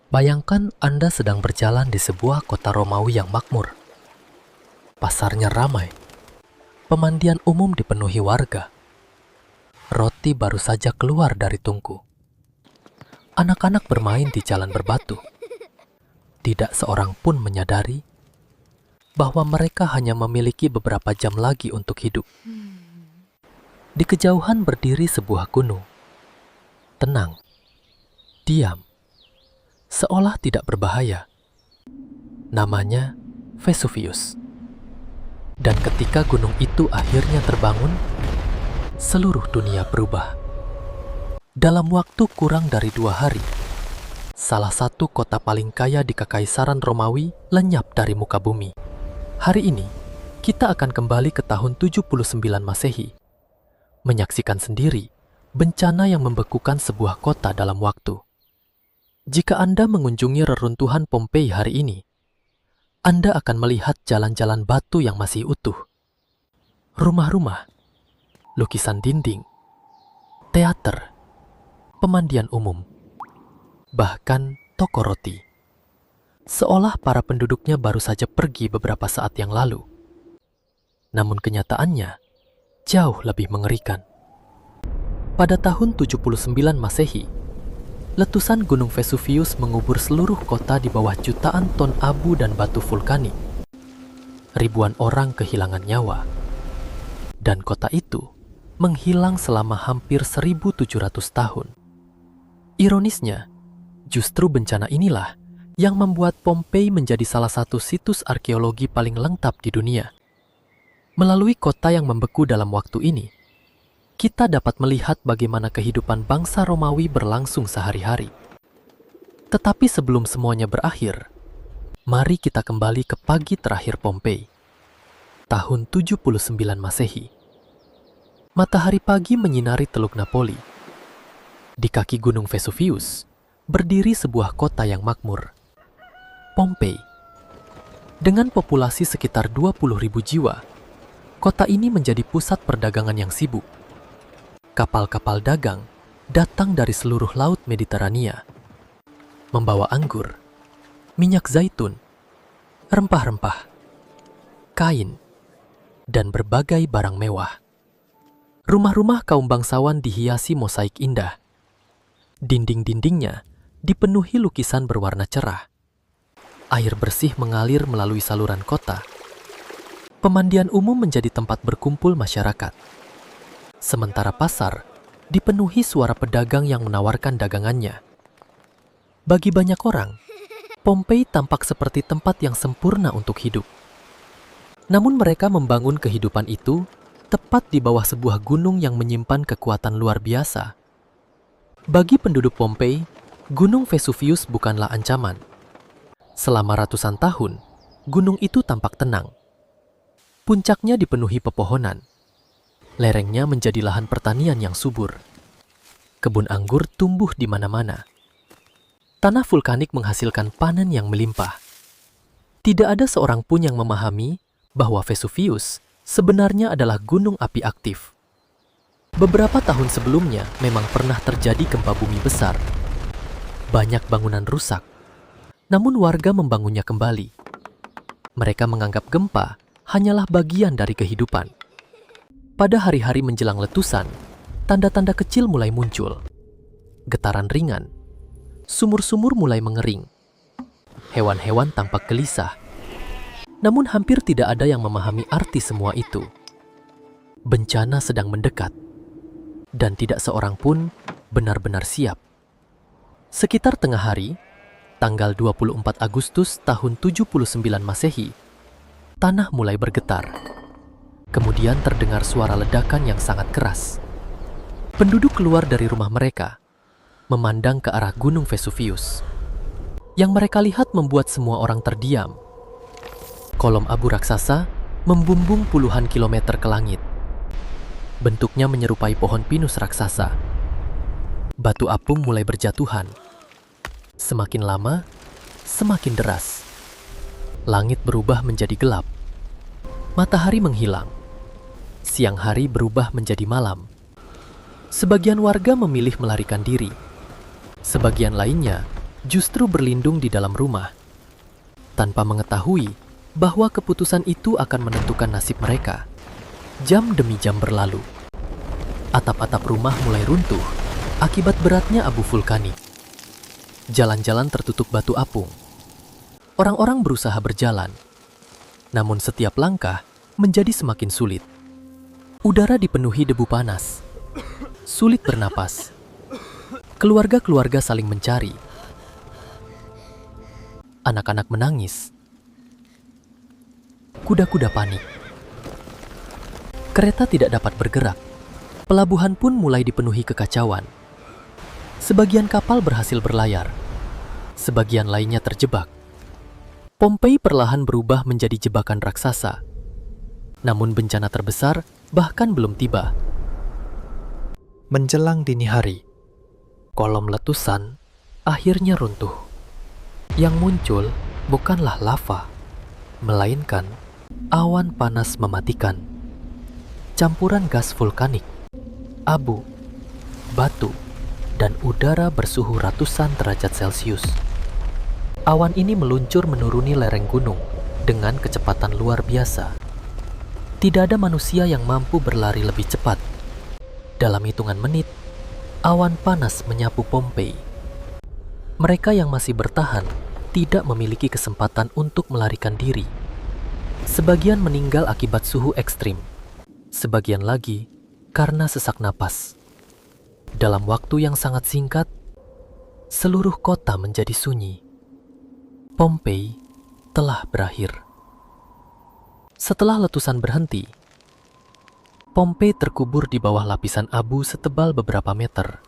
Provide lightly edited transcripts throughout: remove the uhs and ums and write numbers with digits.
Bayangkan Anda sedang berjalan di sebuah kota Romawi yang makmur. Pasarnya ramai, pemandian umum dipenuhi warga. Roti baru saja keluar dari tungku. Anak-anak bermain di jalan berbatu. Tidak seorang pun menyadari bahwa mereka hanya memiliki beberapa jam lagi untuk hidup. Di kejauhan berdiri sebuah gunung. Tenang, diam, seolah tidak berbahaya. Namanya Vesuvius. Dan ketika gunung itu akhirnya terbangun, seluruh dunia berubah. Dalam waktu kurang dari 2 hari, salah satu kota paling kaya di Kekaisaran Romawi lenyap dari muka bumi. Hari ini, kita akan kembali ke tahun 79 Masehi, menyaksikan sendiri bencana yang membekukan sebuah kota dalam waktu. Jika Anda mengunjungi reruntuhan Pompei hari ini, Anda akan melihat jalan-jalan batu yang masih utuh, rumah-rumah, lukisan dinding, teater, pemandian umum, bahkan toko roti. Seolah para penduduknya baru saja pergi beberapa saat yang lalu. Namun kenyataannya jauh lebih mengerikan. Pada tahun 79 Masehi, letusan Gunung Vesuvius mengubur seluruh kota di bawah jutaan ton abu dan batu vulkanik. Ribuan orang kehilangan nyawa. Dan kota itu menghilang selama hampir 1.700 tahun. Ironisnya, justru bencana inilah yang membuat Pompei menjadi salah satu situs arkeologi paling lengkap di dunia. Melalui kota yang membeku dalam waktu ini, kita dapat melihat bagaimana kehidupan bangsa Romawi berlangsung sehari-hari. Tetapi sebelum semuanya berakhir, mari kita kembali ke pagi terakhir Pompei, tahun 79 Masehi. Matahari pagi menyinari Teluk Napoli. Di kaki Gunung Vesuvius, berdiri sebuah kota yang makmur, Pompei. Dengan populasi sekitar 20.000 jiwa, kota ini menjadi pusat perdagangan yang sibuk. Kapal-kapal dagang datang dari seluruh laut Mediterania, membawa anggur, minyak zaitun, rempah-rempah, kain, dan berbagai barang mewah. Rumah-rumah kaum bangsawan dihiasi mosaik indah. Dinding-dindingnya dipenuhi lukisan berwarna cerah. Air bersih mengalir melalui saluran kota. Pemandian umum menjadi tempat berkumpul masyarakat. Sementara pasar dipenuhi suara pedagang yang menawarkan dagangannya. Bagi banyak orang, Pompei tampak seperti tempat yang sempurna untuk hidup. Namun mereka membangun kehidupan itu tepat di bawah sebuah gunung yang menyimpan kekuatan luar biasa. Bagi penduduk Pompei, Gunung Vesuvius bukanlah ancaman. Selama ratusan tahun, gunung itu tampak tenang. Puncaknya dipenuhi pepohonan. Lerengnya menjadi lahan pertanian yang subur. Kebun anggur tumbuh di mana-mana. Tanah vulkanik menghasilkan panen yang melimpah. Tidak ada seorang pun yang memahami bahwa Vesuvius sebenarnya adalah gunung api aktif. Beberapa tahun sebelumnya memang pernah terjadi gempa bumi besar. Banyak bangunan rusak, namun warga membangunnya kembali. Mereka menganggap gempa hanyalah bagian dari kehidupan. Pada hari-hari menjelang letusan, tanda-tanda kecil mulai muncul. Getaran ringan, sumur-sumur mulai mengering. Hewan-hewan tampak gelisah. Namun hampir tidak ada yang memahami arti semua itu. Bencana sedang mendekat, dan tidak seorang pun benar-benar siap. Sekitar tengah hari, tanggal 24 Agustus tahun 79 Masehi, tanah mulai bergetar. Kemudian terdengar suara ledakan yang sangat keras. Penduduk keluar dari rumah mereka, memandang ke arah Gunung Vesuvius. Yang mereka lihat membuat semua orang terdiam. Kolom abu raksasa membumbung puluhan kilometer ke langit. Bentuknya menyerupai pohon pinus raksasa. Batu apung mulai berjatuhan. Semakin lama, semakin deras. Langit berubah menjadi gelap. Matahari menghilang. Siang hari berubah menjadi malam. Sebagian warga memilih melarikan diri. Sebagian lainnya justru berlindung di dalam rumah, tanpa mengetahui bahwa keputusan itu akan menentukan nasib mereka. Jam demi jam berlalu. Atap-atap rumah mulai runtuh akibat beratnya abu vulkanik. Jalan-jalan tertutup batu apung. Orang-orang berusaha berjalan, namun setiap langkah menjadi semakin sulit. Udara dipenuhi debu panas. Sulit bernapas. Keluarga-keluarga saling mencari. Anak-anak menangis. Kuda-kuda panik. Kereta tidak dapat bergerak. Pelabuhan pun mulai dipenuhi kekacauan. Sebagian kapal berhasil berlayar. Sebagian lainnya terjebak. Pompei perlahan berubah menjadi jebakan raksasa. Namun bencana terbesar bahkan belum tiba. Menjelang dini hari, kolom letusan akhirnya runtuh. Yang muncul bukanlah lava, melainkan awan panas mematikan. Campuran gas vulkanik, abu, batu, dan udara bersuhu ratusan derajat Celcius. Awan ini meluncur menuruni lereng gunung dengan kecepatan luar biasa. Tidak ada manusia yang mampu berlari lebih cepat. Dalam hitungan menit, awan panas menyapu Pompei. Mereka yang masih bertahan tidak memiliki kesempatan untuk melarikan diri. Sebagian meninggal akibat suhu ekstrim. Sebagian lagi karena sesak napas. Dalam waktu yang sangat singkat, seluruh kota menjadi sunyi. Pompei telah berakhir. Setelah letusan berhenti, Pompei terkubur di bawah lapisan abu setebal beberapa meter.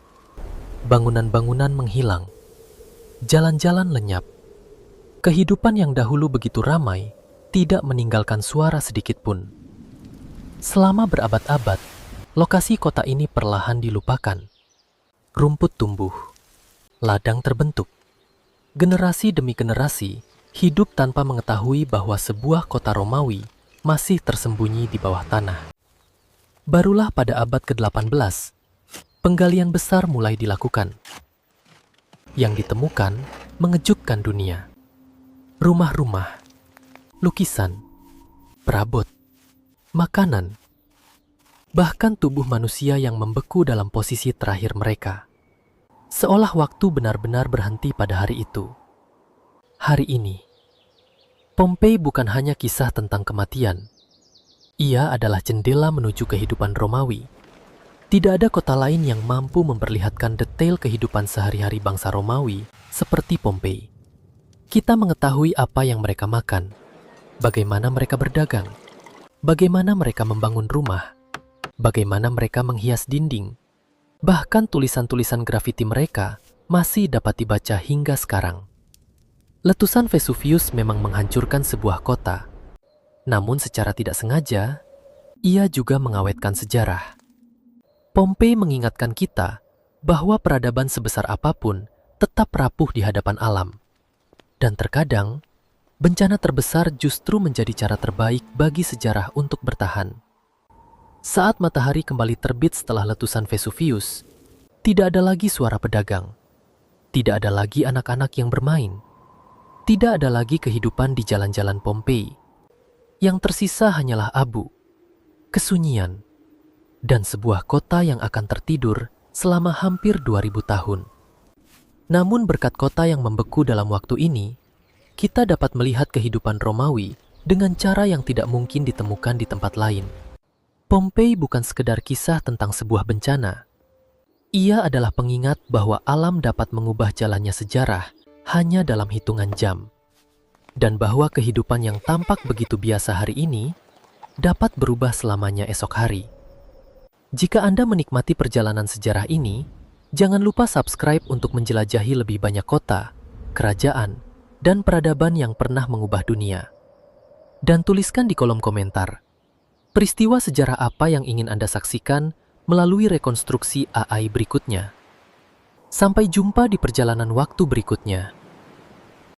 Bangunan-bangunan menghilang. Jalan-jalan lenyap. Kehidupan yang dahulu begitu ramai tidak meninggalkan suara sedikit pun. Selama berabad-abad, lokasi kota ini perlahan dilupakan. Rumput tumbuh. Ladang terbentuk. Generasi demi generasi hidup tanpa mengetahui bahwa sebuah kota Romawi masih tersembunyi di bawah tanah. Barulah pada abad ke-18, penggalian besar mulai dilakukan. Yang ditemukan mengejutkan dunia. Rumah-rumah, lukisan, perabot, makanan, bahkan tubuh manusia yang membeku dalam posisi terakhir mereka. Seolah waktu benar-benar berhenti pada hari itu. Hari ini, Pompei bukan hanya kisah tentang kematian. Ia adalah jendela menuju kehidupan Romawi. Tidak ada kota lain yang mampu memperlihatkan detail kehidupan sehari-hari bangsa Romawi seperti Pompei. Kita mengetahui apa yang mereka makan, bagaimana mereka berdagang, bagaimana mereka membangun rumah, bagaimana mereka menghias dinding. Bahkan tulisan-tulisan grafiti mereka masih dapat dibaca hingga sekarang. Letusan Vesuvius memang menghancurkan sebuah kota. Namun secara tidak sengaja, ia juga mengawetkan sejarah. Pompei mengingatkan kita bahwa peradaban sebesar apapun tetap rapuh di hadapan alam. Dan terkadang, bencana terbesar justru menjadi cara terbaik bagi sejarah untuk bertahan. Saat matahari kembali terbit setelah letusan Vesuvius, tidak ada lagi suara pedagang. Tidak ada lagi anak-anak yang bermain. Tidak ada lagi kehidupan di jalan-jalan Pompei. Yang tersisa hanyalah abu, kesunyian, dan sebuah kota yang akan tertidur selama hampir 2000 tahun. Namun berkat kota yang membeku dalam waktu ini, kita dapat melihat kehidupan Romawi dengan cara yang tidak mungkin ditemukan di tempat lain. Pompei bukan sekedar kisah tentang sebuah bencana. Ia adalah pengingat bahwa alam dapat mengubah jalannya sejarah hanya dalam hitungan jam. Dan bahwa kehidupan yang tampak begitu biasa hari ini dapat berubah selamanya esok hari. Jika Anda menikmati perjalanan sejarah ini, jangan lupa subscribe untuk menjelajahi lebih banyak kota, kerajaan, dan peradaban yang pernah mengubah dunia. Dan tuliskan di kolom komentar, peristiwa sejarah apa yang ingin Anda saksikan melalui rekonstruksi AI berikutnya. Sampai jumpa di perjalanan waktu berikutnya.